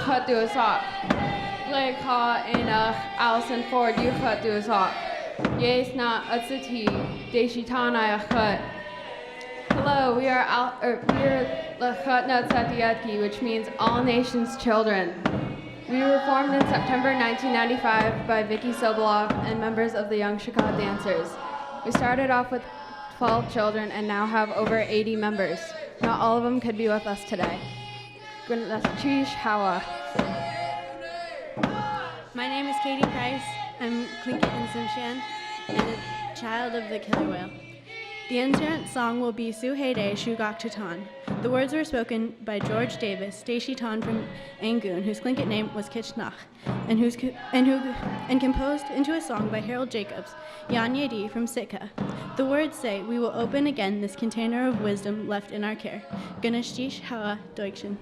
Yátx'i duasach. Ldakát Naax Alison Ford Yátx'i duasach. Yes na Satí Yátx'i chut. Hello, we are Ldakát na Satí, which means all nations children. We were formed in September 1995 by Vicky Sobolov and members of the Young Ldakát dancers. We started off with 12 children and now have over 80 members. Not all of them could be with us today. My name is Katie Price. I'm Tlingit and Simshan and a child of the killer whale. The entrant song will be Su Heyday Shugak Chitan. The words were spoken by George Davis, Yátx'i Tan from Angoon, whose Tlingit name was Kitchnach, and composed into a song by Harold Jacobs, Yátx'i from Sitka. The words say, "We will open again this container of wisdom left in our care." Ganeshtish Hawa Deutschen.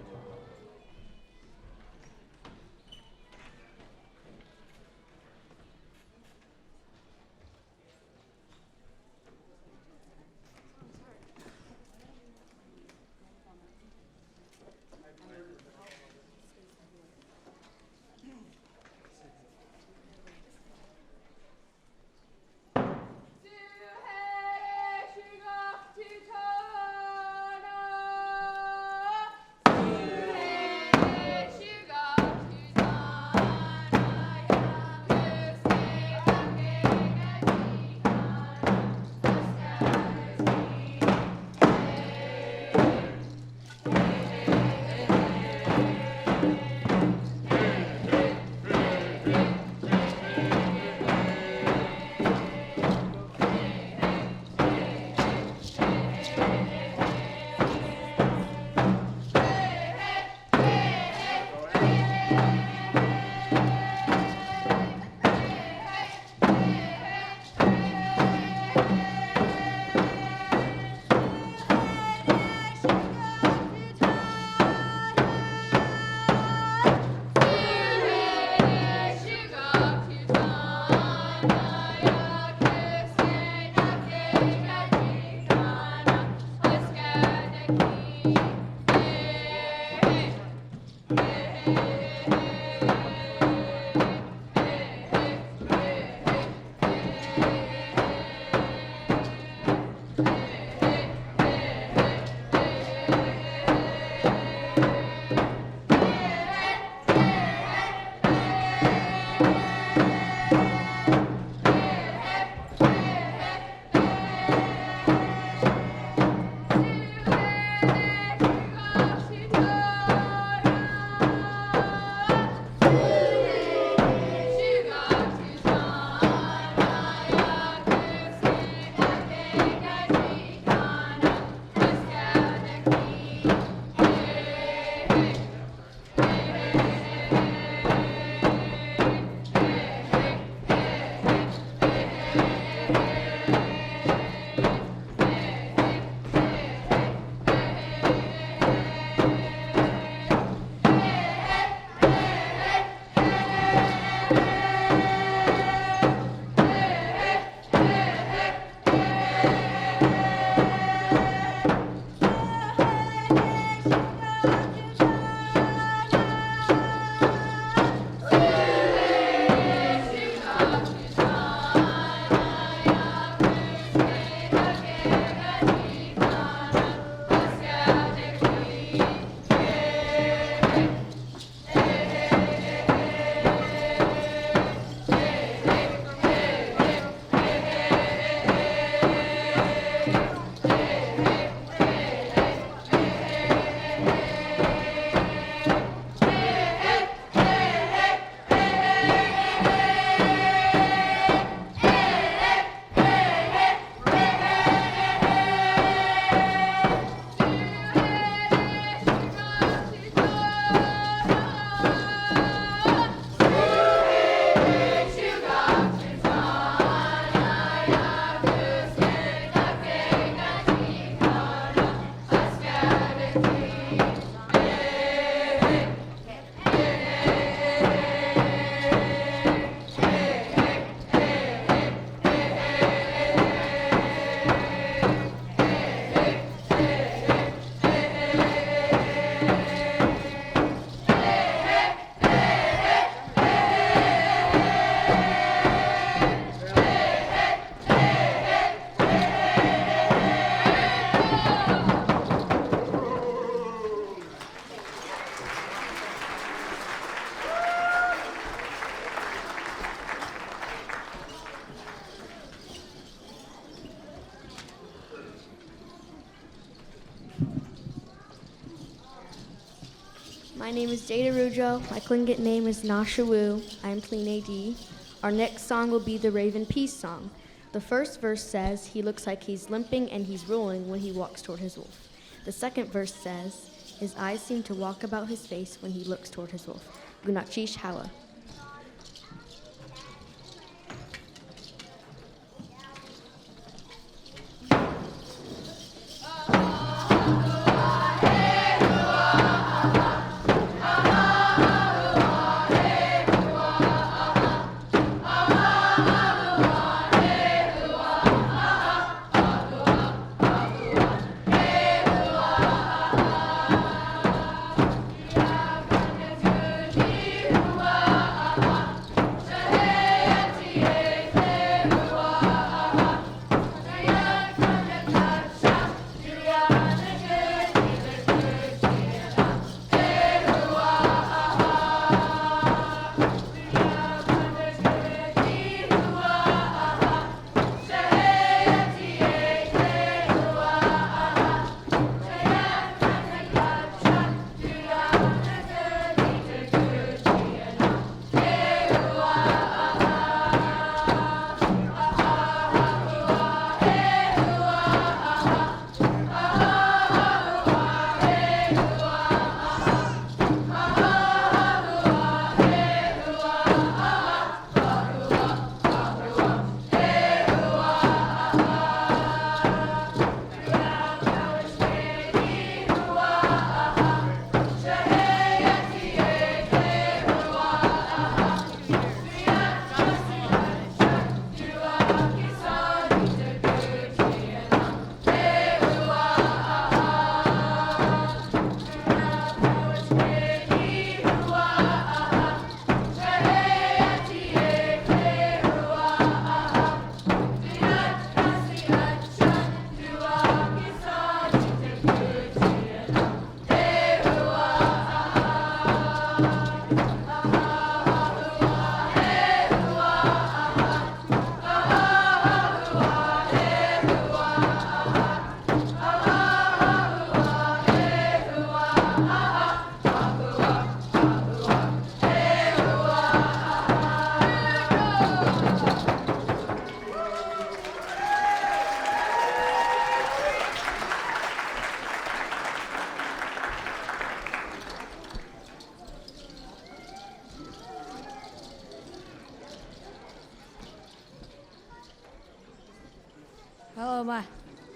My name is Jada Rudro. My Tlingit name is Nashawu. I am Clean AD. Our next song will be the Raven Peace song. The first verse says, he looks like he's limping and he's rolling when he walks toward his wolf. The second verse says, his eyes seem to walk about his face when he looks toward his wolf. Gunachish Hawa.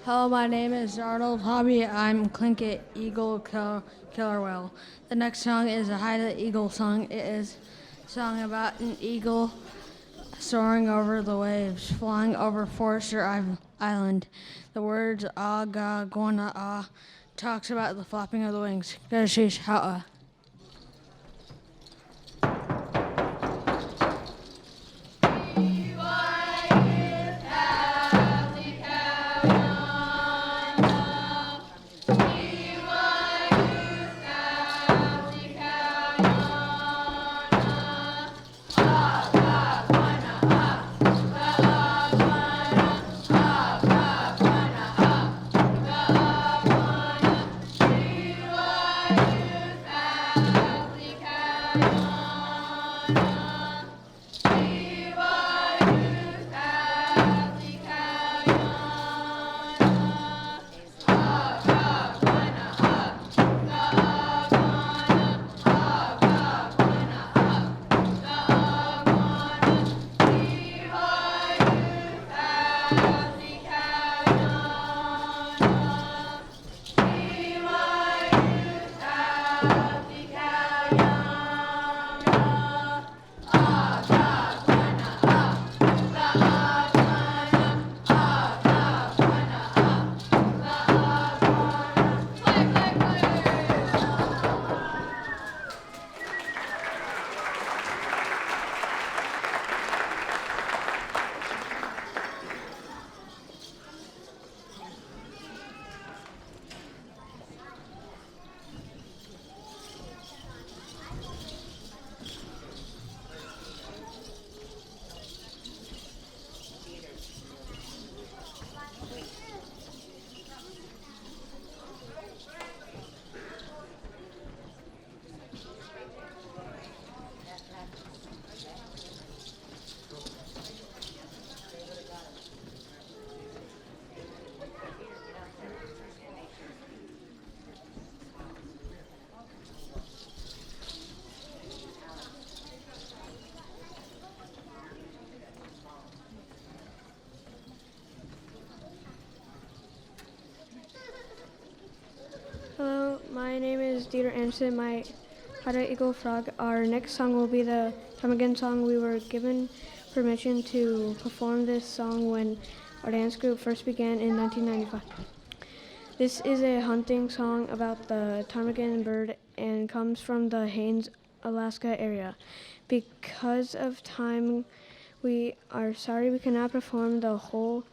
Hello, my name is Arnold Hobby. I'm Tlingit Eagle Killer Whale. The next song is a Haida Eagle song. It is a song about an eagle soaring over the waves, flying over Forester Island. The words ah ga gwana ah talks about the flapping of the wings. Gashish ha'a. Dieter Anderson, my Hada Eagle Frog. Our next song will be the Time Again song. We were given permission to perform this song when our dance group first began in 1995. This is a hunting song about the ptarmigan bird and comes from the Haines, Alaska area. Because of time, we are sorry we cannot perform the whole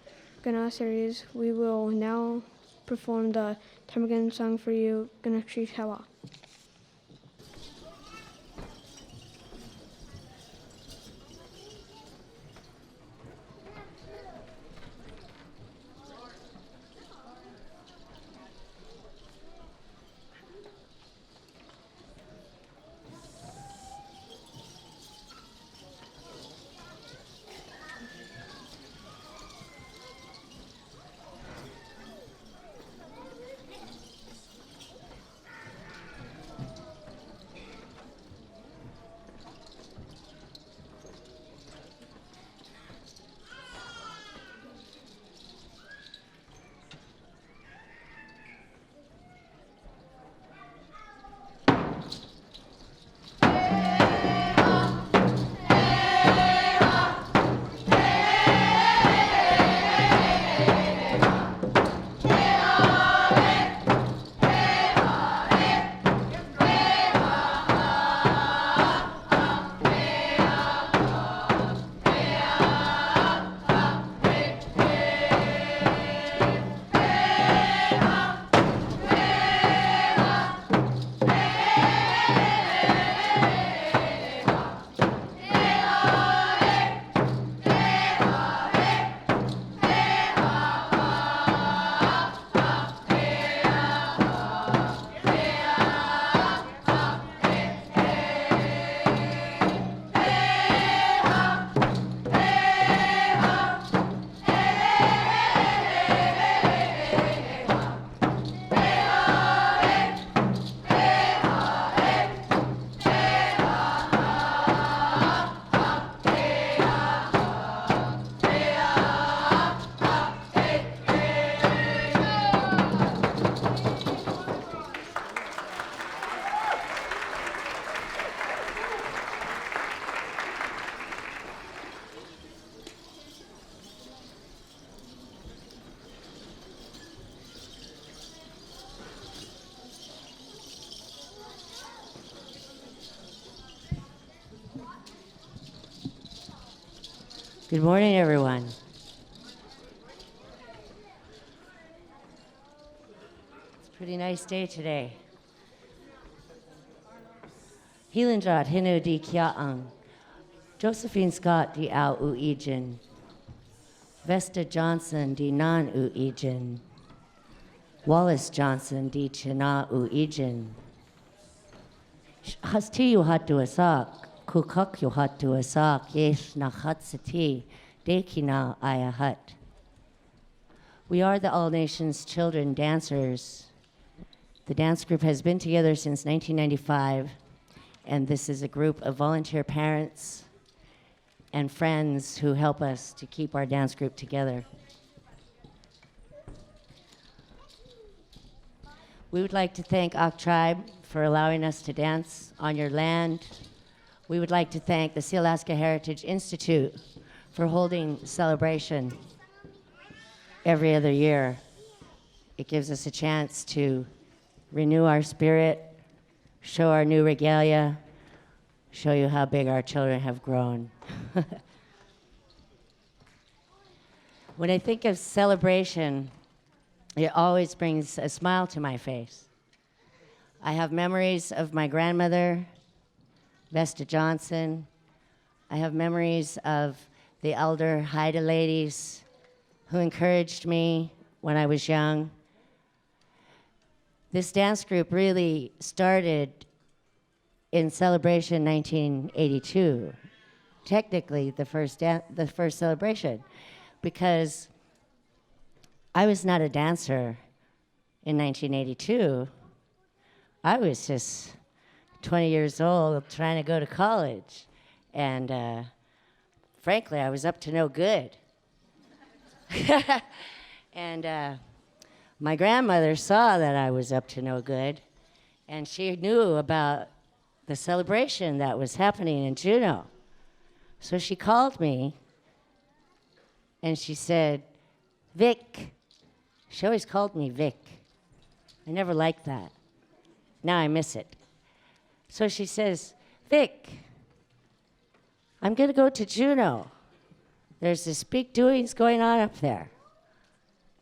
Gana series. We will now perform the ptarmigan song for you, Yátx'i Hawa. Good morning, everyone. It's a pretty nice day today. Heelanjot hinu di kiaang, Josephine Scott di au uijin, Vesta Johnson di nan uijin, Wallace Johnson di china uijin, Hasti yuhatu asak, Kukuk yuhatu asak, yesh nachat Satí, dekina ayahat. We are the All Nations Children Dancers. The dance group has been together since 1995, and this is a group of volunteer parents and friends who help us to keep our dance group together. We would like to thank Ak Tribe for allowing us to dance on your land. We would like to thank the Sealaska Heritage Institute for holding celebration every other year. It gives us a chance to renew our spirit, show our new regalia, show you how big our children have grown. When I think of celebration, it always brings a smile to my face. I have memories of my grandmother, Vesta Johnson. I have memories of the elder Haida ladies who encouraged me when I was young. This dance group really started in Celebration 1982, technically the first celebration, because I was not a dancer in 1982. I was just 20 years old trying to go to college. And frankly, I was up to no good. And my grandmother saw that I was up to no good, And she knew about the celebration that was happening in Juneau. So she called me and she said, Vic. She always called me Vic. I never liked that. Now I miss it. So she says, Vic, I'm going to go to Juneau. There's this big doings going on up there.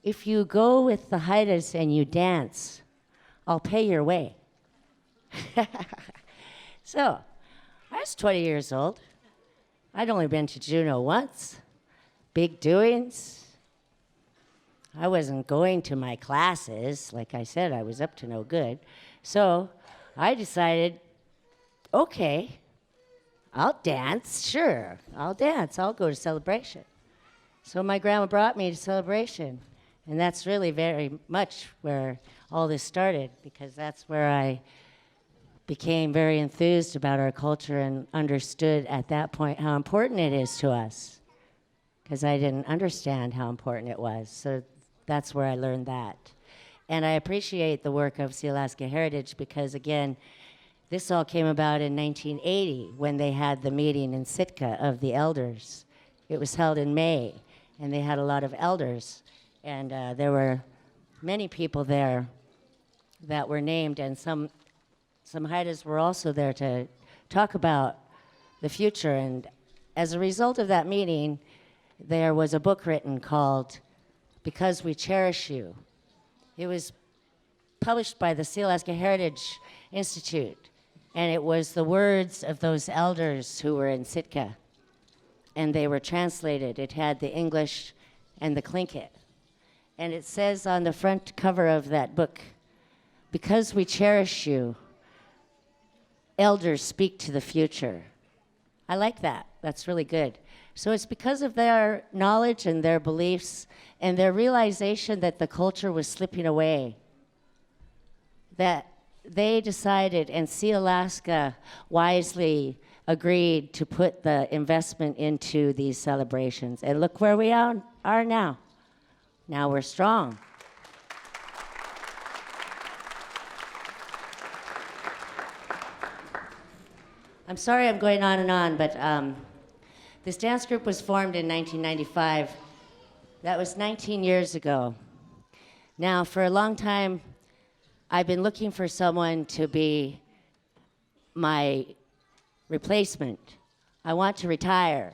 If you go with the Haidas and you dance, I'll pay your way. So, I was 20 years old. I'd only been to Juneau once. Big doings. I wasn't going to my classes. Like I said, I was up to no good. So, I decided, okay, I'll dance, sure. I'll dance. I'll go to Celebration. So my grandma brought me to Celebration. And that's really very much where all this started, because that's where I became very enthused about our culture and understood at that point how important it is to us, because I didn't understand how important it was. So that's where I learned that. And I appreciate the work of Sealaska Heritage because, again, this all came about in 1980 when they had the meeting in Sitka of the elders. It was held in May, and they had a lot of elders. And there were many people there that were named, and some Haidas were also there to talk about the future. And as a result of that meeting, there was a book written called Because We Cherish You. It was published by the Sealaska Heritage Institute, and it was the words of those elders who were in Sitka, and they were translated. It had the English and the Tlingit. And it says on the front cover of that book, because we cherish you, elders speak to the future. I like that. That's really good. So it's because of their knowledge and their beliefs and their realization that the culture was slipping away that they decided, and Sealaska wisely agreed to put the investment into these celebrations. And look where we are now. Now we're strong. I'm sorry I'm going on and on, but this dance group was formed in 1995. That was 19 years ago. Now, for a long time, I've been looking for someone to be my replacement. I want to retire.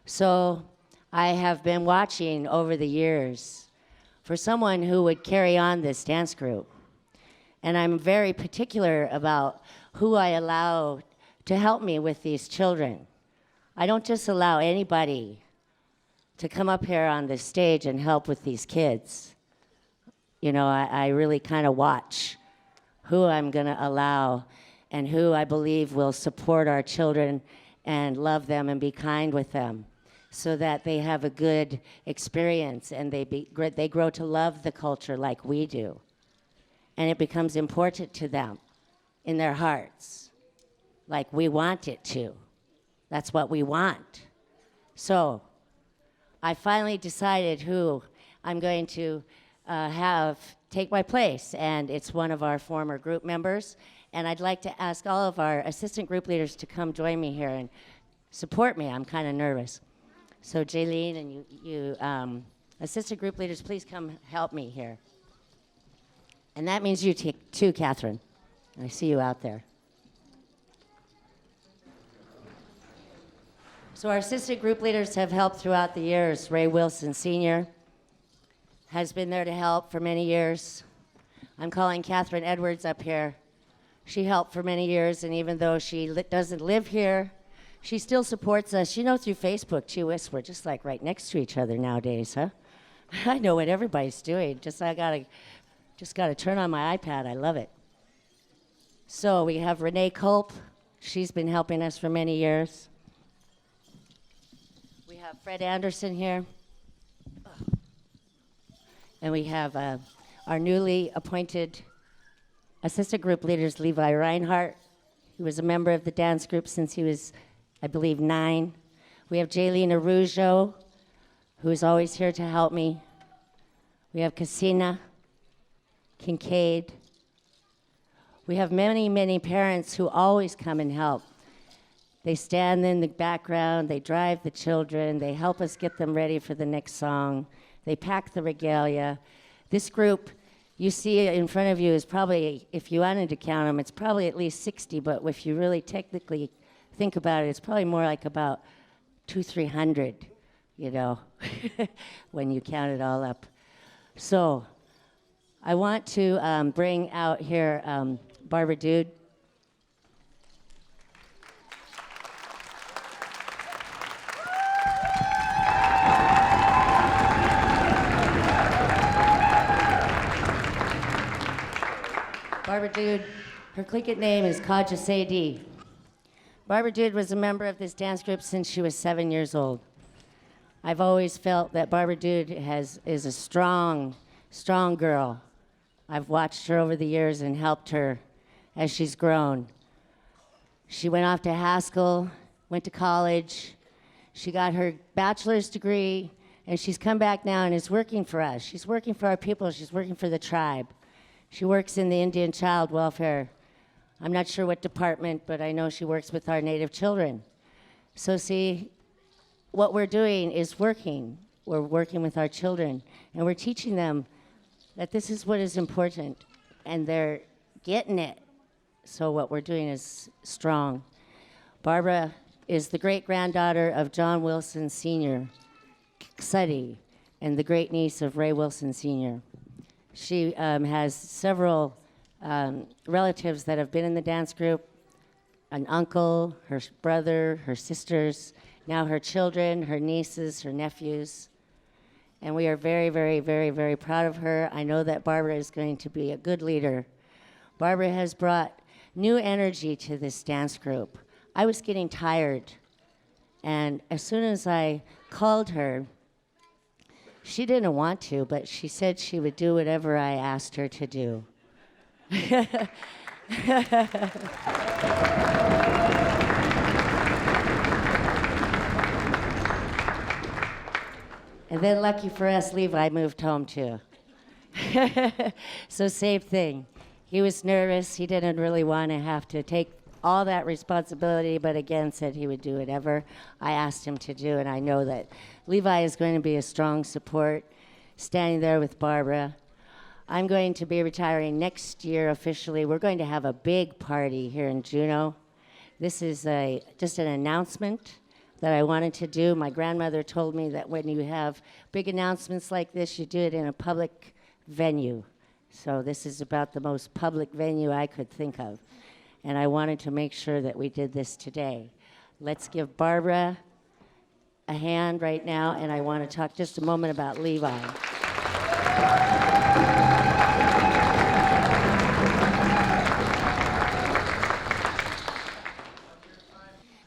So I have been watching over the years for someone who would carry on this dance group. And I'm very particular about who I allow to help me with these children. I don't just allow anybody to come up here on the stage and help with these kids. You know, I really kind of watch who I'm going to allow and who I believe will support our children and love them and be kind with them so that they have a good experience and they grow to love the culture like we do. And it becomes important to them in their hearts, like we want it to. That's what we want. So I finally decided who I'm going to have take my place, and it's one of our former group members. And I'd like to ask all of our assistant group leaders to come join me here and support me. I'm kind of nervous. So Jaylene and you assistant group leaders, please come help me here. And that means you too, Catherine. I see you out there. So our assistant group leaders have helped throughout the years. Ray Wilson Sr. has been there to help for many years. I'm calling Catherine Edwards up here. She helped for many years, and even though she doesn't live here, she still supports us. You know, through Facebook, gee whiz, we're just like right next to each other nowadays, huh? I know what everybody's doing. Just gotta turn on my iPad. I love it. So we have Renee Culp. She's been helping us for many years. We have Fred Anderson here. And we have our newly appointed assistant group leaders, Levi Reinhardt. He was a member of the dance group since he was, I believe, 9. We have Jaylene Arujo, who is always here to help me. We have Cassina Kincaid. We have many, many parents who always come and help. They stand in the background, they drive the children, they help us get them ready for the next song, they pack the regalia. This group you see in front of you is probably, if you wanted to count them, it's probably at least 60, but if you really technically think about it, it's probably more like about 200-300, you know, when you count it all up. So I want to bring out here Barbara Dude. Barbara Dude, her Tlingit name is Yátx'i. Barbara Dude was a member of this dance group since she was 7 years old. I've always felt that Barbara Dude is a strong girl. I've watched her over the years and helped her as she's grown. She went off to Haskell, went to college. She got her bachelor's degree, and she's come back now and is working for us. She's working for our people. She's working for the tribe. She works in the Indian Child Welfare. I'm not sure what department, but I know she works with our Native children. So see, what we're doing is working. We're working with our children, and we're teaching them that this is what is important, and they're getting it. So what we're doing is strong. Barbara is the great-granddaughter of John Wilson Sr., Satí, and the great-niece of Ray Wilson Sr. She has several relatives that have been in the dance group, an uncle, her brother, her sisters, now her children, her nieces, her nephews. And we are very, very, very, very proud of her. I know that Barbara is going to be a good leader. Barbara has brought new energy to this dance group. I was getting tired, and as soon as I called her, she didn't want to, but she said she would do whatever I asked her to do. And then lucky for us, Levi moved home too. So same thing. He was nervous. He didn't really want to have to take all that responsibility, but again said he would do whatever I asked him to do. And I know that Levi is going to be a strong support, standing there with Barbara. I'm going to be retiring next year officially. We're going to have a big party here in Juneau. This is just an announcement that I wanted to do. My grandmother told me that when you have big announcements like this, you do it in a public venue. So this is about the most public venue I could think of. And I wanted to make sure that we did this today. Let's give Barbara a hand right now, and I want to talk just a moment about Levi.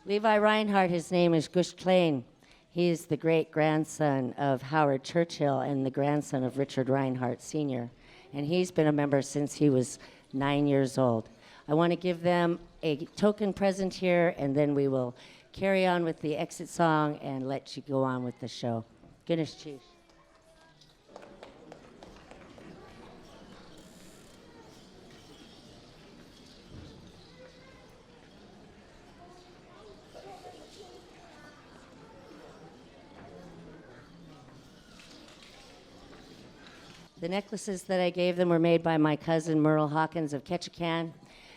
Levi Reinhardt, his name is Gush Klein. He is the great-grandson of Howard Churchill and the grandson of Richard Reinhardt Sr. And he's been a member since he was 9 years old. I want to give them a token present here, and then we will carry on with the exit song and let you go on with the show. Yátx'i. The necklaces that I gave them were made by my cousin Merle Hawkins of Ketchikan.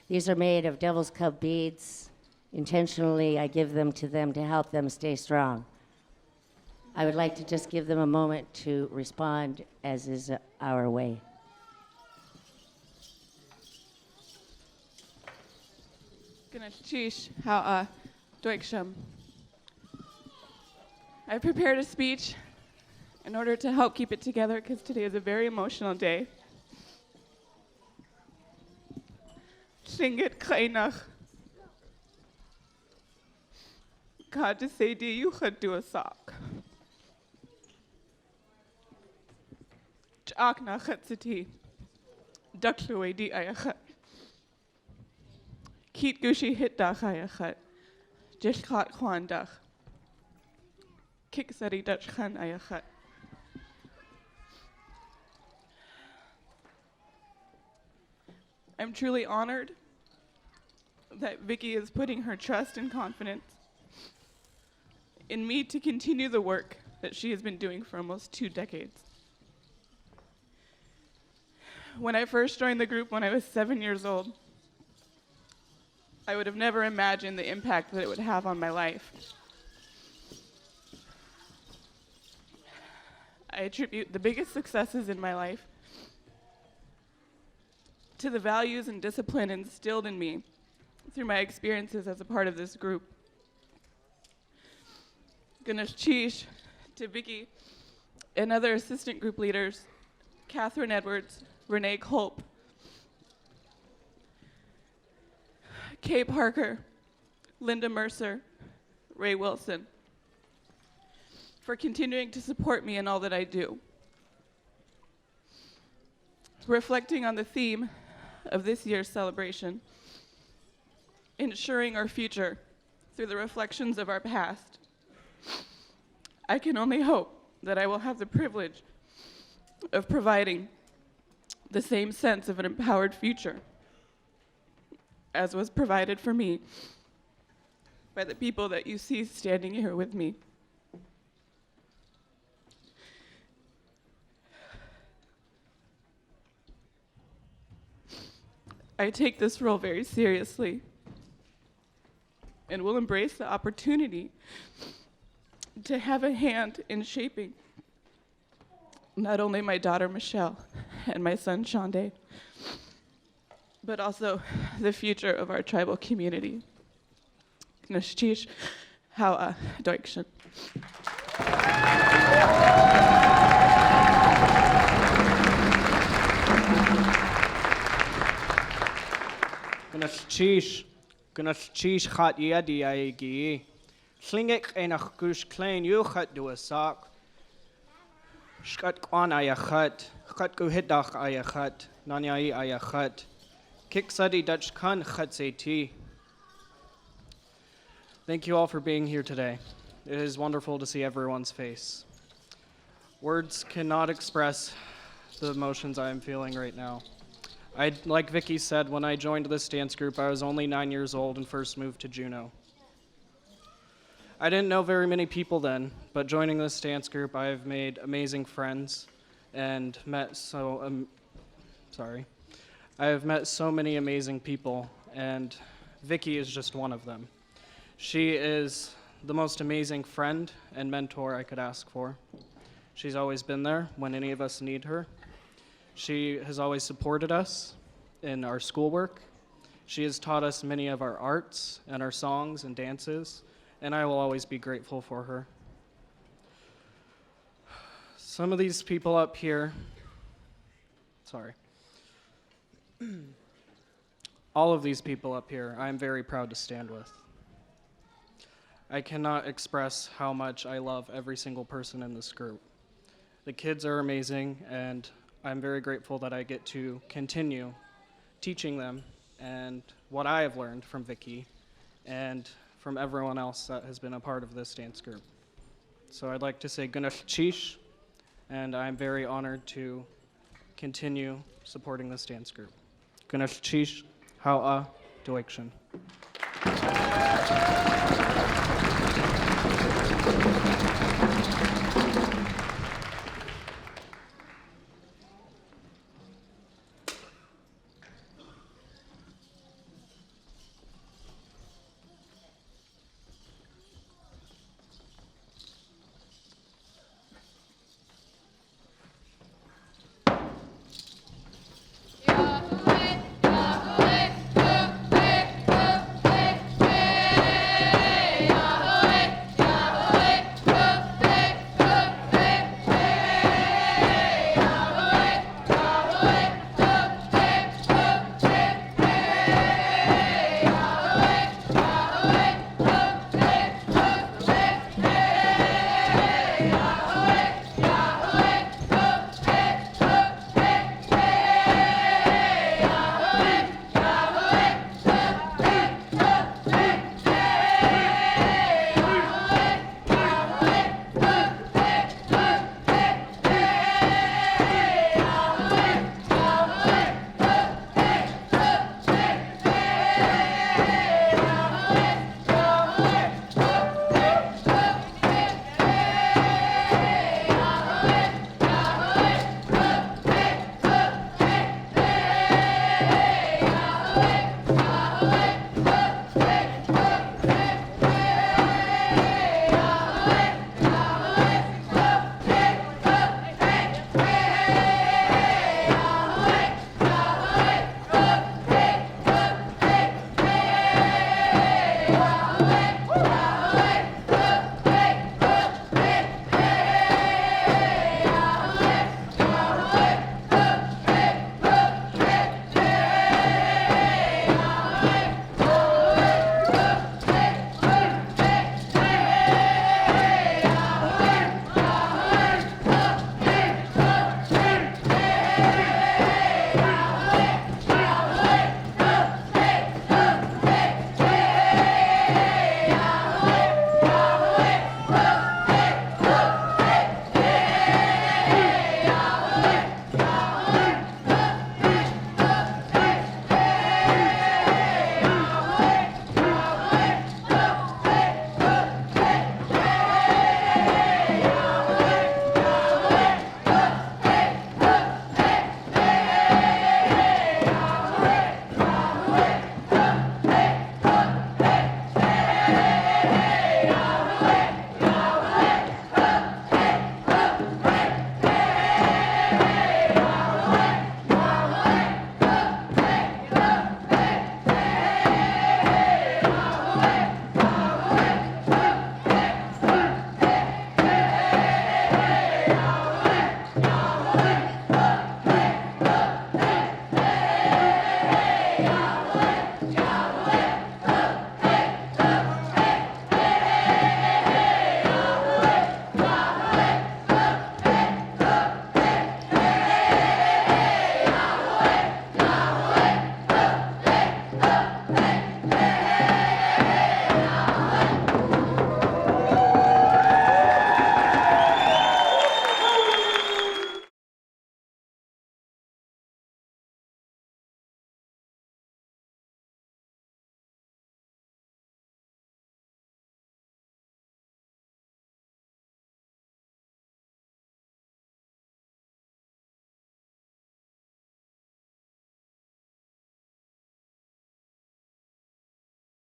These are made of devil's cub beads. Intentionally, I give them to help them stay strong. I would like to just give them a moment to respond, as is our way. Yátx'i, how Deutschem. I prepared a speech in order to help keep it together because today is a very emotional day. Tlingit Kainach. God to say, do you could do a sock? Chakna Satí. Duckluay di ayachat. Keet Gushi hit dach ayachat. Jish Khat Kwan dach. Kick Sari Dutch Khan ayachat. I'm truly honored that Vicky is putting her trust and confidence in me to continue the work that she has been doing for almost 2 decades. When I first joined the group when I was 7 years old, I would have never imagined the impact that it would have on my life. I attribute the biggest successes in my life to the values and discipline instilled in me through my experiences as a part of this group. Yátx'i to Vicky and other assistant group leaders, Catherine Edwards, Renee Culp, Kay Parker, Linda Mercer, Ray Wilson, for continuing to support me in all that I do. Reflecting on the theme of this year's celebration, ensuring our future through the reflections of our past, I can only hope that I will have the privilege of providing the same sense of an empowered future as was provided for me by the people that you see standing here with me. I take this role very seriously and will embrace the opportunity to have a hand in shaping not only my daughter Michelle and my son Shonde, but also the future of our tribal community. Yátx'i, how Deutschen. Yátx'i chat yadi aigi. Slingek enach gush klein you chat do a sock. Skat kwan ayachat. Chat go hidach ayachat. Nanyai ayachat. Kik sadi Dutch kan chat Satí. Thank you all for being here today. It is wonderful to see everyone's face. Words cannot express the emotions I am feeling right now. Like Vicky said, when I joined this dance group, I was only 9 years old and first moved to Juneau. I didn't know very many people then, but joining this dance group, I have made amazing friends and I have met so many amazing people, and Vicky is just one of them. She is the most amazing friend and mentor I could ask for. She's always been there when any of us need her. She has always supported us in our schoolwork. She has taught us many of our arts and our songs and dances, and I will always be grateful for her. Some of these people up here, all of these people up here, I am very proud to stand with. I cannot express how much I love every single person in this group. The kids are amazing, and I'm very grateful that I get to continue teaching them and what I have learned from Vicky and from everyone else that has been a part of this dance group. So I'd like to say Yátx'i, and I'm very honored to continue supporting this dance group. Yátx'i, how Deutschen.